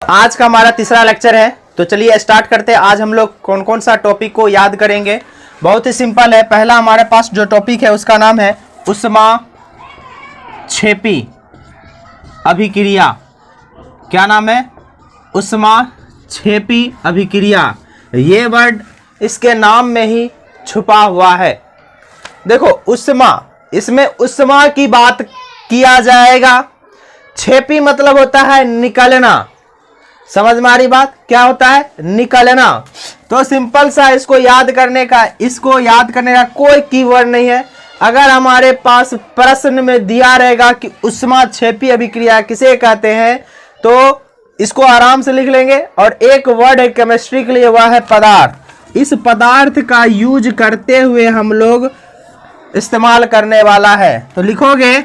आज का हमारा तीसरा लेक्चर है, तो चलिए स्टार्ट करते हैं। आज हम लोग कौन कौन सा टॉपिक को याद करेंगे। बहुत ही सिंपल है। पहला हमारे पास जो टॉपिक है उसका नाम है ऊष्माक्षेपी अभिक्रिया। क्या नाम है? ऊष्माक्षेपी अभिक्रिया। ये वर्ड इसके नाम में ही छुपा हुआ है। देखो ऊष्मा, इसमें ऊष्मा की बात किया जाएगा। क्षेपी मतलब होता है निकलना। समझ में आ रही बात? क्या होता है? निकलना। तो सिंपल सा इसको याद करने का कोई कीवर्ड नहीं है। अगर हमारे पास प्रश्न में दिया रहेगा कि ऊष्माक्षेपी अभिक्रिया किसे कहते हैं, तो इसको आराम से लिख लेंगे। और एक वर्ड है केमिस्ट्री के लिए, वह है पदार्थ। इस पदार्थ का यूज करते हुए हम लोग इस्तेमाल करने वाला है। तो लिखोगे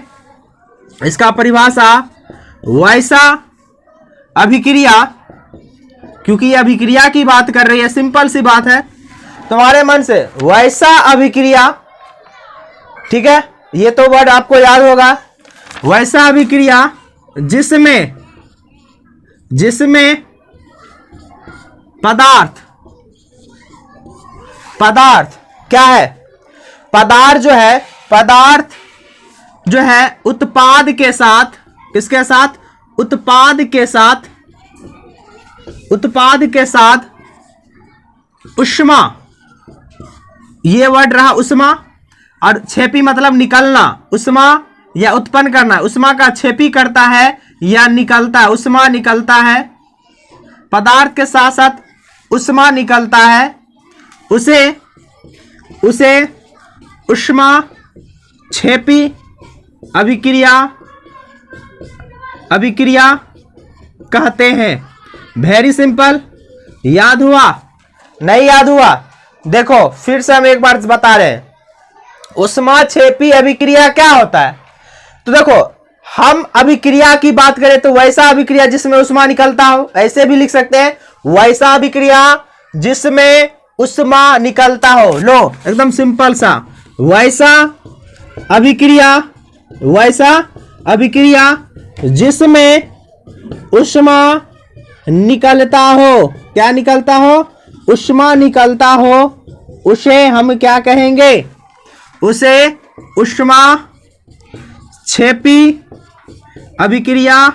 इसका परिभाषा, वैसा अभिक्रिया, क्योंकि ये अभिक्रिया की बात कर रही है, सिंपल सी बात है तुम्हारे मन से, वैसा अभिक्रिया। ठीक है, ये तो वर्ड आपको याद होगा। वैसा अभिक्रिया जिसमें पदार्थ क्या है? पदार्थ जो है उत्पाद के साथ, किसके साथ? उत्पाद के साथ ऊष्मा, ये वर्ड रहा ऊष्मा। और क्षेपी मतलब निकलना। ऊष्मा या उत्पन्न करना, ऊष्मा का क्षेपी करता है या निकलता है। ऊष्मा निकलता है, पदार्थ के साथ साथ ऊष्मा निकलता है, उसे ऊष्माक्षेपी अभिक्रिया कहते हैं। Very simple. याद हुआ? नहीं याद हुआ? देखो फिर से हम एक बार बता रहे हैं, ऊष्माक्षेपी अभिक्रिया क्या होता है। तो देखो, हम अभिक्रिया की बात करें तो वैसा अभिक्रिया जिसमें ऊष्मा निकलता हो, ऐसे भी लिख सकते हैं, वैसा अभिक्रिया जिसमें ऊष्मा निकलता हो। लो एकदम सिंपल सा, वैसा अभिक्रिया जिसमें ऊष्मा निकलता हो। क्या निकलता हो? ऊष्मा निकलता हो, उसे हम क्या कहेंगे? उसे ऊष्माक्षेपी अभिक्रिया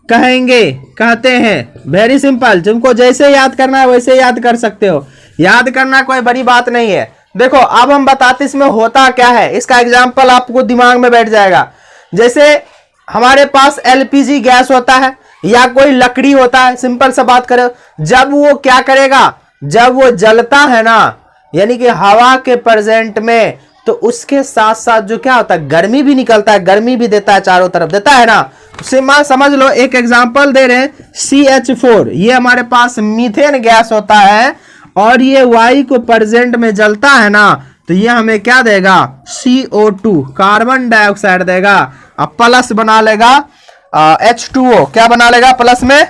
कहते हैं। Very simple. तुमको जैसे याद करना है वैसे याद कर सकते हो। याद करना कोई बड़ी बात नहीं है। देखो अब हम बताते इसमें होता क्या है। इसका एग्जाम्पल आपको दिमाग में बैठ जाएगा। जैसे हमारे पास एलपीजी गैस होता है या कोई लकड़ी होता है। सिंपल सा बात करो, जब वो क्या करेगा, जब वो जलता है ना, यानी कि हवा के प्रेजेंट में, तो उसके साथ साथ जो क्या होता है, गर्मी भी निकलता है, गर्मी भी देता है, चारों तरफ देता है ना। समझ लो, एक एग्जांपल दे रहे हैं, CH4। ये हमारे पास मीथेन गैस होता है और ये वायु को प्रेजेंट में जलता है ना, तो ये हमें क्या देगा? CO2, कार्बन डाइऑक्साइड देगा। अब प्लस बना लेगा H2O। क्या बना लेगा? प्लस में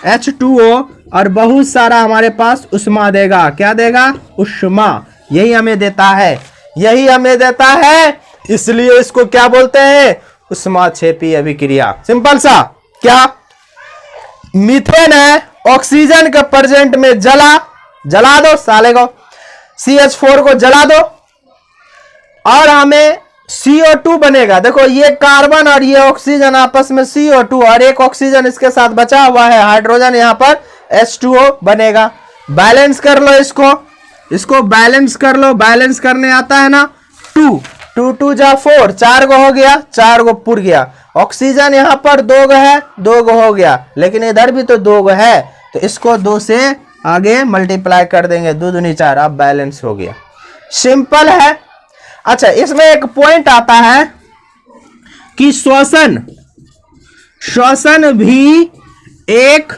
H2O, और बहुत सारा हमारे पास ऊष्मा देगा। क्या देगा? ऊष्मा। यही हमें देता है, इसलिए इसको क्या बोलते हैं? ऊष्माक्षेपी अभिक्रिया। सिंपल सा। क्या? मीथेन है, ऑक्सीजन के प्रेजेंट में जला दो साले को, CH4 को जला दो और हमें CO2 बनेगा। देखो ये कार्बन और ये ऑक्सीजन आपस में CO2, और एक ऑक्सीजन इसके साथ बचा हुआ है हाइड्रोजन, यहाँ पर H2O बनेगा। बैलेंस कर लो इसको बैलेंस कर लो। बैलेंस करने आता है ना, 2 जा 4, 4 गो हो गया, 4 गो पुर गया। ऑक्सीजन यहाँ पर 2 गो है, 2 गो हो गया, लेकिन इधर भी तो 2 गो है, तो इसको 2 से आगे मल्टीप्लाई कर देंगे, 2 दूनी 4, अब बैलेंस हो गया। सिंपल है। अच्छा, इसमें एक पॉइंट आता है कि श्वसन भी एक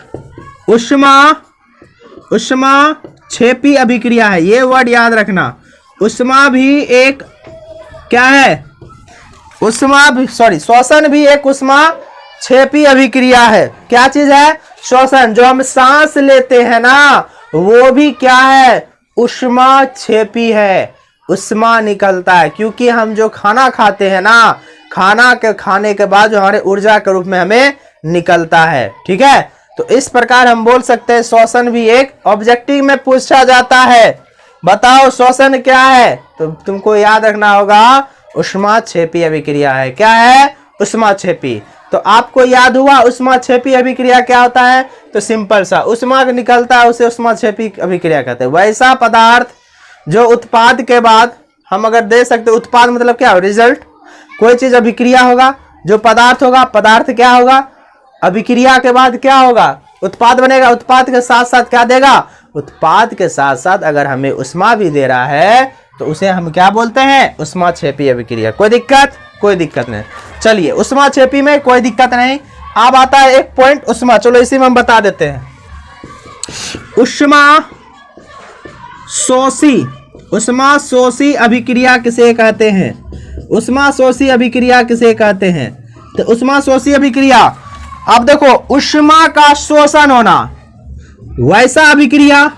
ऊष्माक्षेपी अभिक्रिया है। ये वर्ड याद रखना। ऊष्मा भी एक क्या है? श्वसन भी एक ऊष्माक्षेपी अभिक्रिया है। क्या चीज है? श्वसन। जो हम सांस लेते हैं ना, वो भी क्या है? ऊष्माक्षेपी है। ऊष्मा निकलता है, क्योंकि हम जो खाना खाते हैं ना, खाने के बाद जो हमारे ऊर्जा के रूप में हमें निकलता है। ठीक है, तो इस प्रकार हम बोल सकते हैं श्वसन भी एक ऑब्जेक्टिव में पूछा जाता है। बताओ श्वसन क्या है? तो तुमको याद रखना होगा ऊष्माक्षेपी अभिक्रिया है। क्या है? ऊष्माक्षेपी। तो आपको याद हुआ ऊष्माक्षेपी अभिक्रिया क्या होता है? तो सिंपल सा ऊष्मा निकलता है उसे ऊष्माक्षेपी अभिक्रिया कहते हैं। वैसा पदार्थ जो उत्पाद के बाद हम अगर दे सकते, उत्पाद मतलब क्या? रिजल्ट। कोई चीज अभिक्रिया होगा, जो पदार्थ होगा, पदार्थ क्या होगा? अभिक्रिया के बाद क्या होगा? उत्पाद बनेगा। उत्पाद के साथ साथ क्या देगा? उत्पाद के साथ साथ अगर हमें ऊष्मा भी दे रहा है तो उसे हम क्या बोलते हैं? ऊष्माक्षेपी अभिक्रिया। कोई दिक्कत? कोई दिक्कत नहीं। चलिए ऊष्माक्षेपी में कोई दिक्कत नहीं। अब आता है एक पॉइंट ऊष्मा, चलो इसी में हम बता देते हैं। ऊष्मा शोषी अभिक्रिया किसे कहते हैं? ऊष्मा शोषी अभिक्रिया किसे कहते हैं? तो ऊष्मा शोषी अभिक्रिया, अब देखो ऊष्मा का शोषण होना, वैसा अभिक्रिया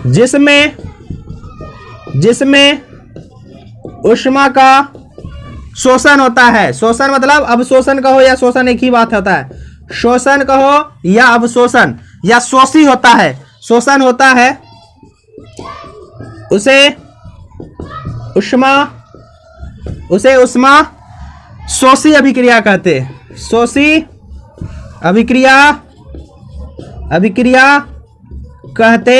जिसमें ऊष्मा का शोषण होता है। शोषण मतलब अवशोषण कहो या शोषण एक ही बात होता है। शोषण कहो या अवशोषण या शोषी होता है, शोषण होता है, उसे ऊष्मा शोषी अभिक्रिया कहते हैं। शोषी अभिक्रिया कहते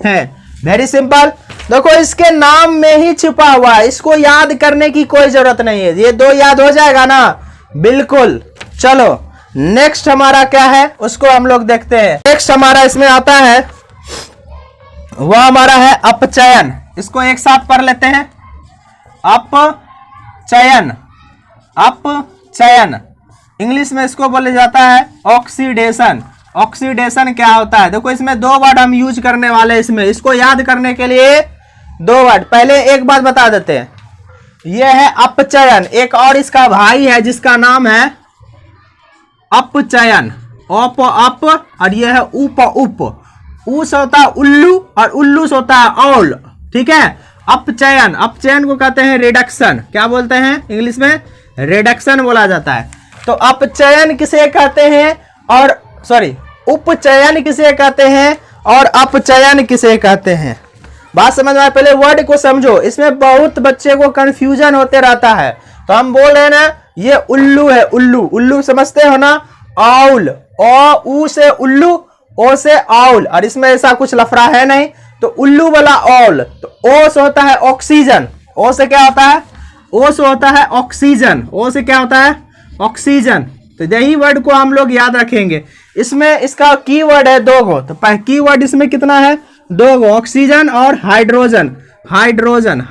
हैं। Very simple. देखो इसके नाम में ही छिपा हुआ है, इसको याद करने की कोई जरूरत नहीं है। ये दो याद हो जाएगा ना? बिल्कुल। चलो नेक्स्ट हमारा क्या है उसको हम लोग देखते हैं। नेक्स्ट हमारा इसमें आता है वह हमारा है अपचयन। इसको एक साथ पढ़ लेते हैं। अपचयन इंग्लिश में इसको बोला जाता है ऑक्सीडेशन। ऑक्सीडेशन क्या होता है? देखो इसमें दो वर्ड हम यूज करने वाले हैं इसमें। इसको याद करने के लिए दो वर्ड। पहले एक बात बता देते हैं, यह है अपचयन। एक और इसका भाई है जिसका नाम है अपचयन। अप और यह है उप। ऊ से होता है उल्लू और उल्लू से होता है औल। ठीक है। अपचयन को कहते हैं रिडक्शन। क्या बोलते हैं इंग्लिश में? रिडक्शन बोला जाता है। तो अपचयन किसे कहते हैं और उपचयन किसे कहते हैं और अपचयन किसे कहते हैं? बात समझ में आए? पहले वर्ड को समझो, इसमें बहुत बच्चे को कंफ्यूजन होते रहता है। तो हम बोल रहे हैं ना, ये उल्लू है। उल्लू समझते हो ना? औल, ऊ से उल्लू, ओ से औल, और इसमें ऐसा कुछ लफड़ा है नहीं। तो उल्लू वाला औल। तो ओ से होता है ऑक्सीजन। ओ से क्या होता है? ओ से होता है ऑक्सीजन। ओ से क्या होता है? ऑक्सीजन। तो यही वर्ड को हम लोग याद रखेंगे। इसमें इसका कीवर्ड है दो गो। तो कीवर्ड इसमें कितना है? दो गो, ऑक्सीजन और हाइड्रोजन। हाइड्रोजन।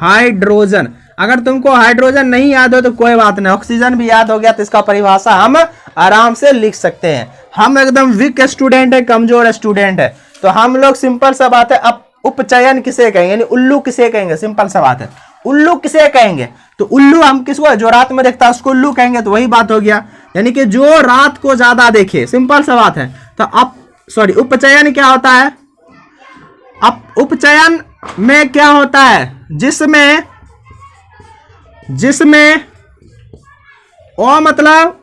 अगर तुमको हाइड्रोजन नहीं याद हो तो कोई बात नहीं, ऑक्सीजन भी याद हो गया तो इसका परिभाषा हम आराम से लिख सकते हैं। हम एकदम वीक स्टूडेंट है, कमजोर स्टूडेंट है, तो हम लोग सिंपल सा बात है। अब उपचयन किसे कहेंगे, यानी उल्लू किसे कहेंगे? सिंपल सा बात है, उल्लू किसे कहेंगे? तो उल्लू हम किसको? जो रात में देखता है उसको उल्लू कहेंगे। तो वही बात हो गया, यानी कि जो रात को ज्यादा देखे। सिंपल सा बात है। तो उपचयन क्या होता है? अब उपचयन में क्या होता है? जिसमें ओ मतलब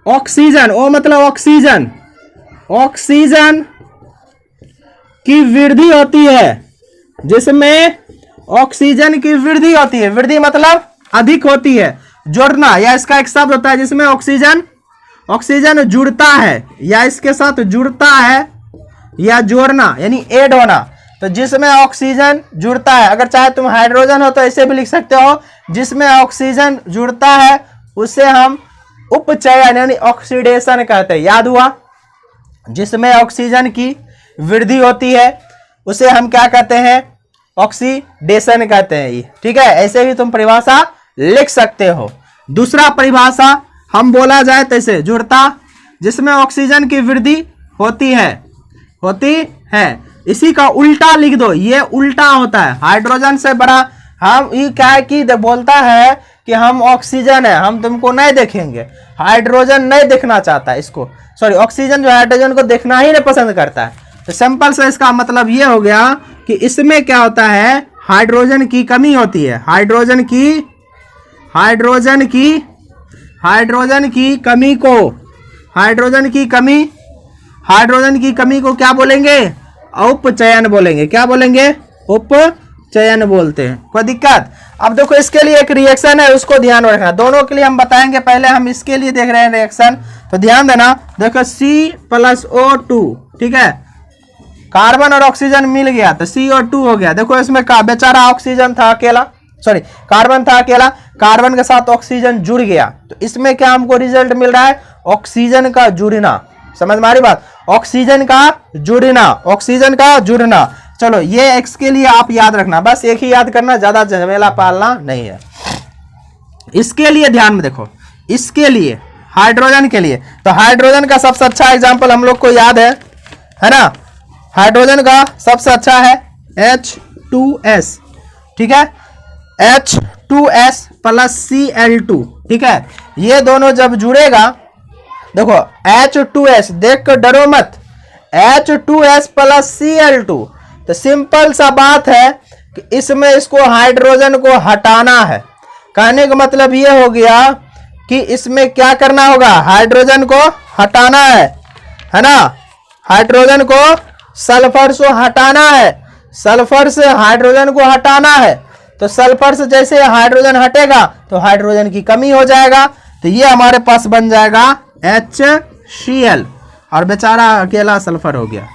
ऑक्सीजन, ऑक्सीजन की वृद्धि होती है। जिसमें ऑक्सीजन की वृद्धि होती है, वृद्धि मतलब अधिक होती है। जोड़ना, या इसका एक शब्द होता है जिसमें ऑक्सीजन जुड़ता है या इसके साथ जुड़ता है, या जोड़ना यानी ऐड होना। तो जिसमें ऑक्सीजन जुड़ता है, अगर चाहे तुम हाइड्रोजन हो तो ऐसे भी लिख सकते हो, जिसमें ऑक्सीजन जुड़ता है उसे हम उपचयन यानी ऑक्सीडेशन कहते हैं। याद हुआ? जिसमें ऑक्सीजन की वृद्धि होती है उसे हम क्या कहते हैं? ऑक्सीडेशन कहते हैं। ठीक है, ऐसे भी तुम परिभाषा लिख सकते हो। दूसरा परिभाषा हम बोला जाए तो ऐसे, जुड़ता, जिसमें ऑक्सीजन की वृद्धि होती है। इसी का उल्टा लिख दो, ये उल्टा होता है। हाइड्रोजन से बड़ा हम ये क्या है कि बोलता है कि हम ऑक्सीजन है, हम तुमको नहीं देखेंगे। हाइड्रोजन नहीं देखना चाहता इसको, ऑक्सीजन जो हाइड्रोजन को देखना ही नहीं पसंद करता है। तो सिंपल से इसका मतलब ये हो गया कि इसमें क्या होता है? हाइड्रोजन की कमी होती है। हाइड्रोजन की कमी को, हाइड्रोजन की कमी को क्या बोलेंगे? उपचयन बोलेंगे। क्या बोलेंगे? उपचयन बोलते हैं। कोई दिक्कत? अब देखो इसके लिए एक रिएक्शन है, उसको ध्यान में रखना। दोनों के लिए हम बताएंगे, पहले हम इसके लिए देख रहे हैं रिएक्शन, तो ध्यान देना। देखो C+O2, ठीक है, कार्बन और ऑक्सीजन मिल गया तो CO2 हो गया। देखो इसमें का बेचारा ऑक्सीजन था अकेला, सॉरी कार्बन था अकेला, कार्बन के साथ ऑक्सीजन जुड़ गया, तो इसमें क्या हमको रिजल्ट मिल रहा है? ऑक्सीजन का जुड़ना। समझ में आ रही बात? ऑक्सीजन का जुड़ना, ऑक्सीजन का जुड़ना। चलो ये इसके लिए आप याद रखना, बस एक ही याद करना, ज्यादा झमेला पालना नहीं है। इसके लिए ध्यान में देखो, इसके लिए हाइड्रोजन के लिए, तो हाइड्रोजन का सबसे अच्छा एग्जांपल हम लोग को याद है ना? हाइड्रोजन का सबसे अच्छा है H2S, ठीक है, H2S प्लस Cl2, ठीक है। ये दोनों जब जुड़ेगा, देखो H2S, देख कर डरो मत, H2S प्लस Cl2, तो सिंपल सा बात है कि इसमें इसको हाइड्रोजन को हटाना है। कहने का मतलब ये हो गया कि इसमें क्या करना होगा? हाइड्रोजन को हटाना है ना? हाइड्रोजन को सल्फर से हटाना है, सल्फर से हाइड्रोजन को हटाना है, तो सल्फर से जैसे हाइड्रोजन हटेगा तो हाइड्रोजन की कमी हो जाएगा, तो ये हमारे पास बन जाएगा HCl, और बेचारा अकेला सल्फर हो गया।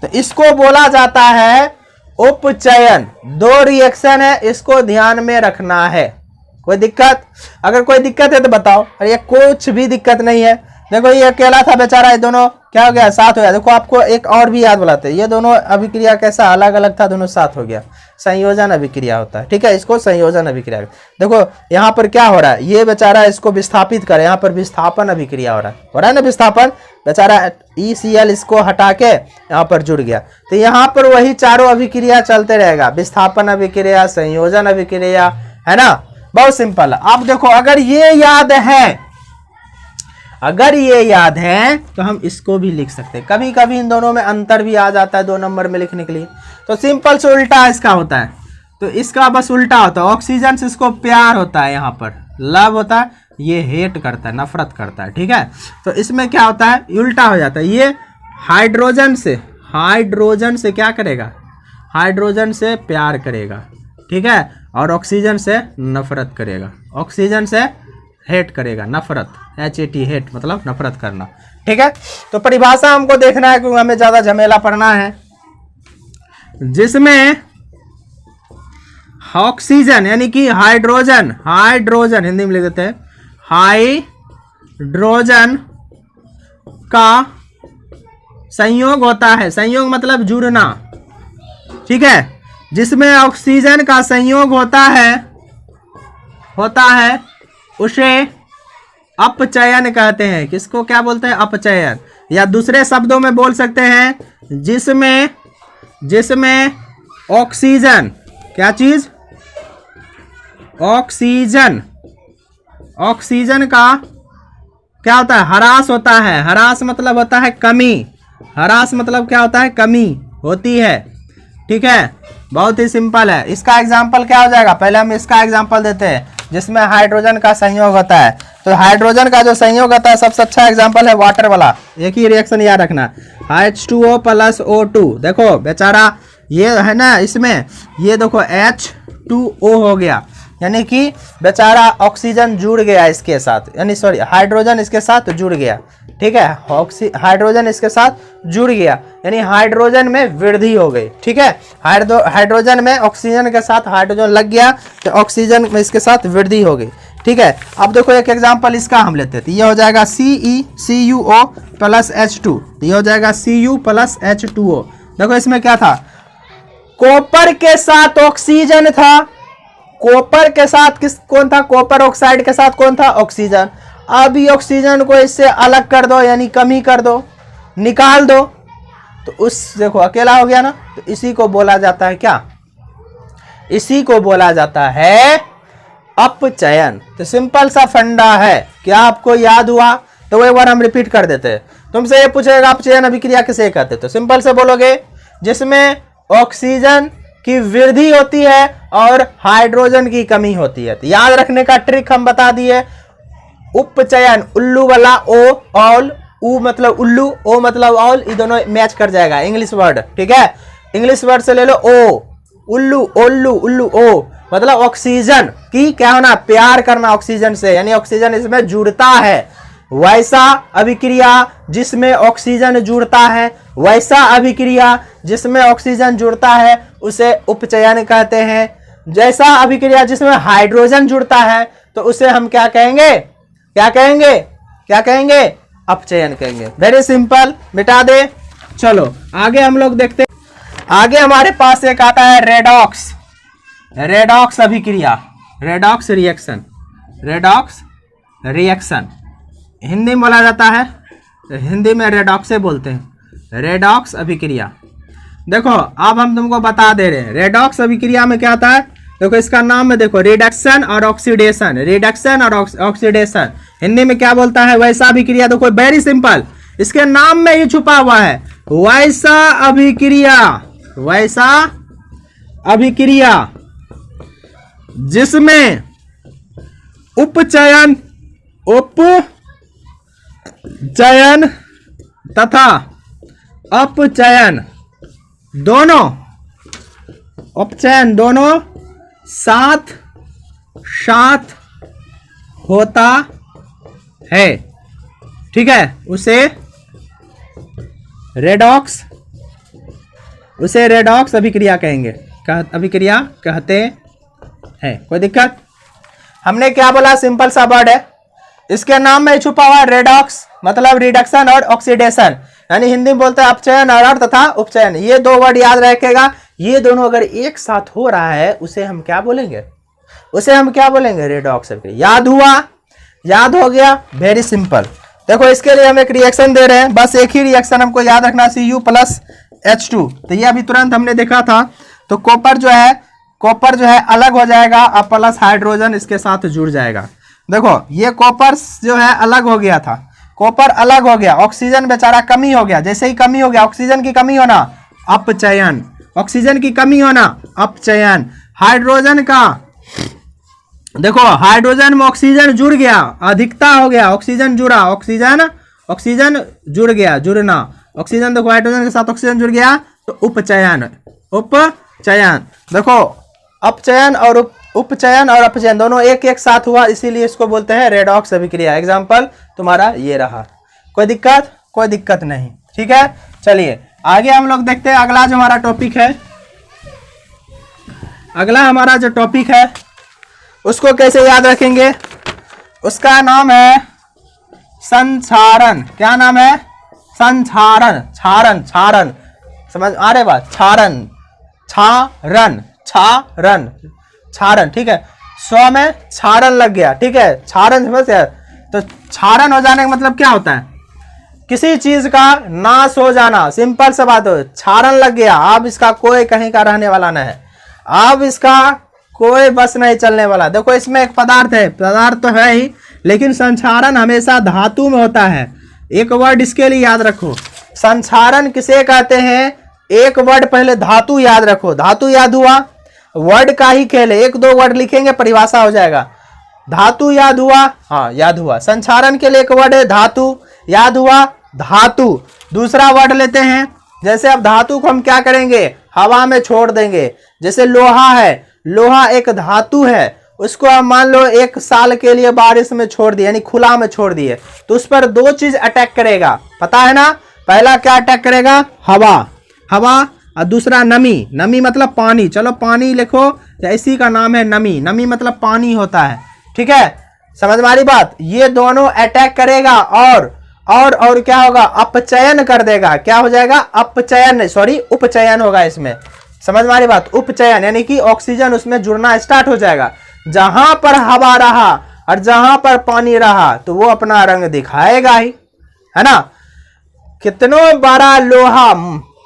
तो इसको बोला जाता है उपचयन। दो रिएक्शन है, इसको ध्यान में रखना है। कोई दिक्कत? अगर कोई दिक्कत है तो बताओ। अरे ये कुछ भी दिक्कत नहीं है। देखो ये अकेला था बेचारा, ये दोनों क्या हो गया? साथ हो गया। देखो आपको एक और भी याद बुलाते हैं, ये दोनों अभिक्रिया कैसा अलग अलग था, दोनों साथ हो गया, संयोजन अभिक्रिया होता है, ठीक है, इसको संयोजन अभिक्रिया। देखो यहाँ पर क्या हो रहा है, ये बेचारा इसको विस्थापित करे, यहाँ पर विस्थापन अभिक्रिया हो रहा है ना, विस्थापन। बेचारा ECl इसको हटा के यहाँ पर जुड़ गया, तो यहाँ पर वही चारों अभिक्रिया चलते रहेगा, विस्थापन अभिक्रिया, संयोजन अभिक्रिया, है ना। बहुत सिंपल है। आप देखो अगर ये याद है तो हम इसको भी लिख सकते हैं। कभी कभी इन दोनों में अंतर भी आ जाता है 2 नंबर में लिखने के लिए, तो सिंपल से उल्टा इसका होता है, तो इसका बस उल्टा होता है। ऑक्सीजन से इसको प्यार होता है, यहाँ पर लव होता है, ये हेट करता है, नफरत करता है, ठीक है। तो इसमें क्या होता है, उल्टा हो जाता है। ये हाइड्रोजन से क्या करेगा? हाइड्रोजन से प्यार करेगा, ठीक है, और ऑक्सीजन से नफरत करेगा, ऑक्सीजन से हेट करेगा, नफरत, HAT हेट मतलब नफरत करना, ठीक है। तो परिभाषा हमको देखना है क्योंकि हमें ज्यादा झमेला पड़ना है। जिसमें ऑक्सीजन यानी कि हाइड्रोजन हिंदी में लिख देते हैं, हाइड्रोजन का संयोग होता है, संयोग मतलब जुड़ना, ठीक है। जिसमें ऑक्सीजन का संयोग होता है उसे अपचयन कहते हैं। किसको क्या बोलते हैं? अपचयन। या दूसरे शब्दों में बोल सकते हैं जिसमें ऑक्सीजन, क्या चीज? ऑक्सीजन का क्या होता है? ह्रास होता है। ह्रास मतलब होता है कमी। ह्रास मतलब क्या होता है? कमी होती है, ठीक है। बहुत ही सिंपल है। इसका एग्जाम्पल क्या हो जाएगा? पहले हम इसका एग्जाम्पल देते हैं जिसमें हाइड्रोजन का संयोग होता है। तो हाइड्रोजन का जो संयोग होता है सबसे अच्छा एग्जाम्पल है वाटर वाला। एक ही रिएक्शन याद रखना, H2O प्लस O2। देखो बेचारा ये है ना, इसमें ये देखो H2O हो गया, यानी कि बेचारा ऑक्सीजन जुड़ गया इसके साथ, यानी सॉरी हाइड्रोजन इसके साथ जुड़ गया, ठीक है। हाइड्रोजन इसके साथ जुड़ गया यानी हाइड्रोजन में वृद्धि हो गई, ठीक है। हाइड्रोजन में ऑक्सीजन के साथ हाइड्रोजन लग गया तो ऑक्सीजन में इसके साथ वृद्धि हो गई, ठीक है। अब देखो एक एग्जांपल इसका हम लेते हैं, तो ये हो जाएगा CuO प्लस H2, ये हो जाएगा Cu प्लस H2O। देखो इसमें क्या था? कॉपर के साथ ऑक्सीजन था, कॉपर के साथ कौन था? कॉपर ऑक्साइड के साथ कौन था? ऑक्सीजन। अब ये ऑक्सीजन को इससे अलग कर दो, यानी कमी कर दो, निकाल दो, तो उस देखो अकेला हो गया ना, तो इसी को बोला जाता है क्या? इसी को बोला जाता है अपचयन। तो सिंपल सा फंडा है, क्या आपको याद हुआ? तो एक बार हम रिपीट कर देते हैं। तुमसे ये पूछेगा अपचयन अभिक्रिया किसे कहते? तो सिंपल से बोलोगे जिसमें ऑक्सीजन की वृद्धि होती है और हाइड्रोजन की कमी होती है। तो याद रखने का ट्रिक हम बता दिए, उपचयन, उल्लू वाला ओ, ऑल, उ मतलब उल्लू, ओ मतलब ऑल, ये दोनों मैच कर जाएगा इंग्लिश वर्ड। ठीक है, इंग्लिश वर्ड से ले लो ओ, उल्लू, ओल्लू, उल्लू, ओ मतलब ऑक्सीजन की क्या होना, प्यार करना ऑक्सीजन से, यानी ऑक्सीजन इसमें जुड़ता है। वैसा अभिक्रिया जिसमें ऑक्सीजन जुड़ता है, वैसा अभिक्रिया जिसमें ऑक्सीजन जुड़ता है उसे उपचयन कहते हैं। जैसा अभिक्रिया जिसमें हाइड्रोजन जुड़ता है तो उसे हम क्या कहेंगे, क्या कहेंगे, क्या कहेंगे, अपचयन कहेंगे। वेरी सिंपल, मिटा दे। चलो आगे हम लोग देखते हैं। आगे हमारे पास एक आता है रेडॉक्स, रेडॉक्स अभिक्रिया, redox reaction, redox reaction Hindi में बोला जाता है, हिंदी में रेडॉक्स से बोलते हैं, रेडॉक्स अभिक्रिया। देखो अब हम तुमको बता दे रहे हैं रेडॉक्स अभिक्रिया में क्या आता है। देखो इसका नाम में देखो, रिडक्शन और ऑक्सीडेशन, रिडक्शन और ऑक्सीडेशन हिंदी में क्या बोलता है, वैसा अभिक्रिया। देखो वेरी सिंपल, इसके नाम में ही छुपा हुआ है, वैसा अभिक्रिया, वैसा अभिक्रिया जिसमें उपचयन, उपचयन तथा अपचयन दोनों, अपचयन दोनों साथ साथ होता है। ठीक है, उसे रेडॉक्स, उसे रेडॉक्स अभिक्रिया कहेंगे, अभिक्रिया कहते हैं। कोई दिक्कत? हमने क्या बोला, सिंपल सा वर्ड है, इसके नाम में छुपा हुआ रेडॉक्स मतलब रिडक्शन और ऑक्सीडेशन, यानी हिंदी में बोलते हैं अपचयन और तथा उपचयन। ये दो वर्ड याद रखेगा, ये दोनों अगर एक साथ हो रहा है उसे हम क्या बोलेंगे, उसे हम क्या बोलेंगे, रेडॉक्स अभिक्रिया। याद हुआ, याद हो गया, वेरी सिंपल। देखो इसके लिए हम एक रिएक्शन दे रहे हैं, बस एक ही रिएक्शन हमको याद रखना, Cu प्लस H2। तो ये अभी तुरंत हमने देखा था। तो कॉपर जो है, कॉपर जो है अलग हो जाएगा और प्लस हाइड्रोजन इसके साथ जुड़ जाएगा। देखो ये कॉपर जो है अलग हो गया था, कॉपर अलग हो गया, ऑक्सीजन बेचारा कमी हो गया। जैसे ही कमी हो गया, ऑक्सीजन की कमी होना अपचयन, ऑक्सीजन की कमी होना अपचयन। हाइड्रोजन का देखो, हाइड्रोजन में ऑक्सीजन जुड़ गया, अधिकता हो गया, ऑक्सीजन जुड़ा, ऑक्सीजन, ऑक्सीजन जुड़ गया, जुड़ना, ऑक्सीजन देखो हाइड्रोजन के साथ ऑक्सीजन जुड़ गया तो उपचयन, उपचयन। देखो अपचयन और उपचयन और अपचयन दोनों एक एक साथ हुआ, इसीलिए इसको बोलते हैं रेडॉक्स अभिक्रिया। एग्जाम्पल तुम्हारा ये रहा। कोई दिक्कत? कोई दिक्कत नहीं। ठीक है, चलिए आगे हम लोग देखते हैं। अगला जो हमारा टॉपिक है, अगला हमारा जो टॉपिक है उसको कैसे याद रखेंगे, उसका नाम है संक्षारण। क्या नाम है? संक्षारण, क्षारण, क्षारण, समझ आ रहे बात, क्षारण, क्षारण, क्षारण, क्षारण। ठीक है, स्व में क्षारण लग गया। ठीक है, क्षारण समझ गया। तो क्षारण हो जाने का मतलब क्या होता है, किसी चीज का नाश हो जाना, सिंपल सा बात हो, क्षारण लग गया, अब इसका कोई कहीं का रहने वाला नहीं है, अब इसका कोई बस नहीं चलने वाला। देखो इसमें एक पदार्थ है, पदार्थ तो है ही, लेकिन संक्षारण हमेशा धातु में होता है। एक वर्ड इसके लिए याद रखो, संक्षारण किसे कहते हैं। एक वर्ड पहले धातु याद रखो, धातु याद हुआ, वर्ड का ही खेल है, एक दो वर्ड लिखेंगे परिभाषा हो जाएगा। धातु याद हुआ, हाँ याद हुआ। संक्षारण के लिए एक वर्ड है धातु, याद हुआ धातु। दूसरा वर्ड लेते हैं, जैसे अब धातु को हम क्या करेंगे, हवा में छोड़ देंगे। जैसे लोहा है, लोहा एक धातु है, उसको हम मान लो 1 साल के लिए बारिश में छोड़ दिए, यानी खुला में छोड़ दिए, तो उस पर दो चीज अटैक करेगा, पता है ना। पहला क्या अटैक करेगा, हवा, हवा, और दूसरा नमी, नमी मतलब पानी। चलो पानी लिखो, इसी का नाम है नमी, नमी मतलब पानी होता है। ठीक है, समझ में आ रही बात। ये दोनों अटैक करेगा और क्या होगा, अपचयन कर देगा। क्या हो जाएगा, अपचयन, सॉरी उपचयन होगा इसमें। समझ में आ रही बात, उपचयन यानी कि ऑक्सीजन उसमें जुड़ना स्टार्ट हो जाएगा। जहां पर हवा रहा और जहां पर पानी रहा तो वो अपना रंग दिखाएगा ही, है ना। कितनो बड़ा लोहा,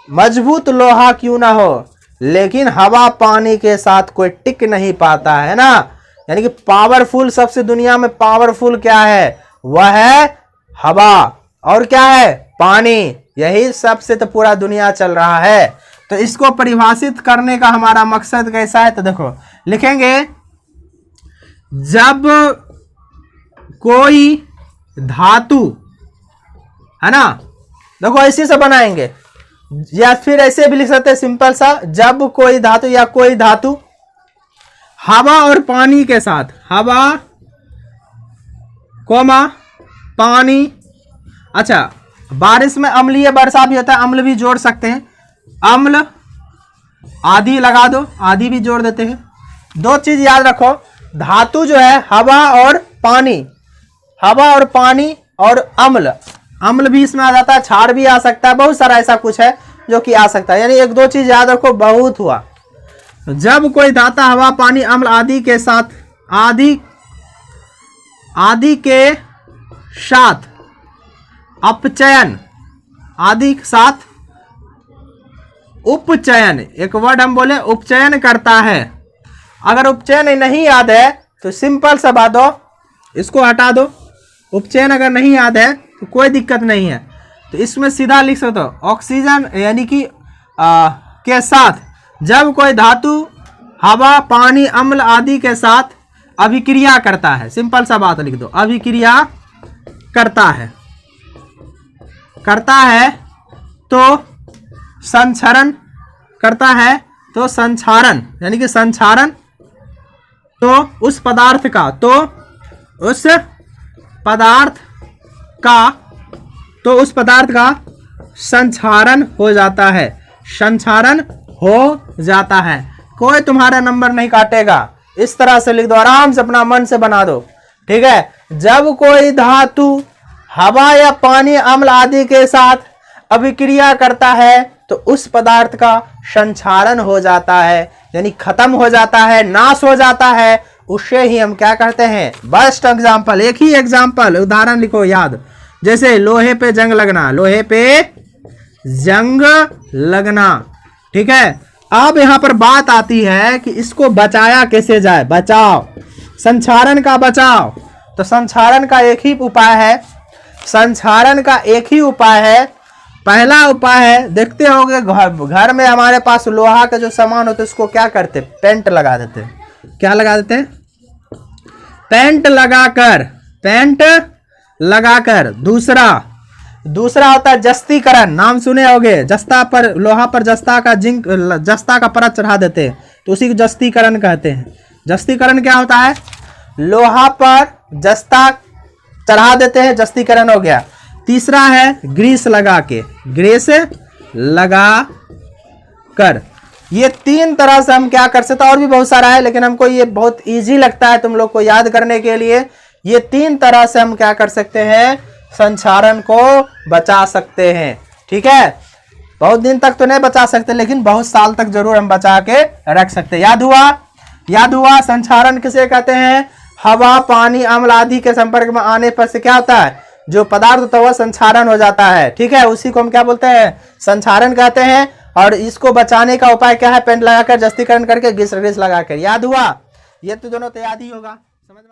मजबूत लोहा क्यों ना हो, लेकिन हवा पानी के साथ कोई टिक नहीं पाता है ना। यानी कि पावरफुल, सबसे दुनिया में पावरफुल क्या है, वह है हवा, और क्या है, पानी। यही सबसे तो पूरा दुनिया चल रहा है। तो इसको परिभाषित करने का हमारा मकसद कैसा है, तो देखो लिखेंगे, जब कोई धातु, है ना, देखो इसी से बनाएंगे, या फिर ऐसे भी लिख सकते हैं सिंपल सा, जब कोई धातु या कोई धातु हवा और पानी के साथ, हवा कोमा पानी, अच्छा बारिश में अम्लीय वर्षा भी होता है, अम्ल भी जोड़ सकते हैं, अम्ल आदि लगा दो, आदि भी जोड़ देते हैं। दो चीज याद रखो, धातु जो है हवा और पानी, हवा और पानी और अम्ल, अम्ल भी इसमें आ जाता है, क्षार भी आ सकता है, बहुत सारा ऐसा कुछ है जो कि आ सकता है। यानी एक दो चीज याद रखो, बहुत हुआ। जब कोई धातु हवा पानी अम्ल आदि के साथ, आदि के साथ अपचयन, आदि के साथ उपचयन, एक वर्ड हम बोले उपचयन करता है। अगर उपचयन नहीं याद है तो सिंपल सा बात हो, इसको हटा दो। उपचयन अगर नहीं याद है तो कोई दिक्कत नहीं है, तो इसमें सीधा लिख सकते हो ऑक्सीजन, यानी कि के साथ जब कोई धातु हवा पानी अम्ल आदि के साथ अभिक्रिया करता है, सिंपल सा बात लिख दो, अभिक्रिया करता है, करता है तो संक्षारण, करता है तो संक्षारण, यानी कि संक्षारण, तो उस पदार्थ का, तो उस पदार्थ का, तो उस पदार्थ का संक्षारण हो जाता है, संक्षारण हो जाता है। कोई तुम्हारा नंबर नहीं काटेगा। इस तरह से लिख दो, आराम से अपना मन से बना दो, ठीक है। जब कोई धातु हवा या पानी अम्ल आदि के साथ अभिक्रिया करता है तो उस पदार्थ का संक्षारण हो जाता है, यानी खत्म हो जाता है, नाश हो जाता है, उससे ही हम क्या कहते हैं, बेस्ट एग्जाम्पल। एक ही एग्जाम्पल उदाहरण लिखो याद, जैसे लोहे पे जंग लगना, लोहे पे जंग लगना, ठीक है। अब यहां पर बात आती है कि इसको बचाया कैसे जाए, बचाव, संक्षारण का बचाव। तो संक्षारण का एक ही उपाय है, संक्षारण का एक ही उपाय है। पहला उपाय है, देखते होंगे घर में हमारे पास लोहा का जो सामान होता है उसको क्या करते, पेंट लगा देते, क्या लगा देते, पेंट लगाकर, पेंट लगाकर। दूसरा होता है जस्तीकरण, नाम सुने होंगे, जस्ता पर, लोहा पर जस्ता का जिंक, जस्ता का परत चढ़ा देते हैं, तो उसी को जस्तीकरण कहते हैं। जस्तीकरण क्या होता है, लोहा पर जस्ता चढ़ा देते हैं, जस्तीकरण हो गया। तीसरा है ग्रीस लगा के, ग्रीस लगा कर। ये तीन तरह से हम क्या कर सकते हैं, और भी बहुत सारा है लेकिन हमको ये बहुत इजी लगता है तुम लोग को याद करने के लिए। ये तीन तरह से हम क्या कर सकते हैं, संक्षारण को बचा सकते हैं, ठीक है। बहुत दिन तक तो नहीं बचा सकते लेकिन बहुत साल तक जरूर हम बचा के रख सकते हैं। याद हुआ, याद हुआ। संक्षारण किसे कहते हैं, हवा पानी अम्ल आदि के संपर्क में आने पर से क्या होता है, जो पदार्थ होता है वह संक्षारण हो जाता है, ठीक है। उसी को हम क्या बोलते हैं, संक्षारण कहते हैं। और इसको बचाने का उपाय क्या है, पेंट लगाकर, जस्तीकरण करके, ग्रीस लगाकर। याद हुआ, ये तो दोनों तो याद ही होगा, समझ में।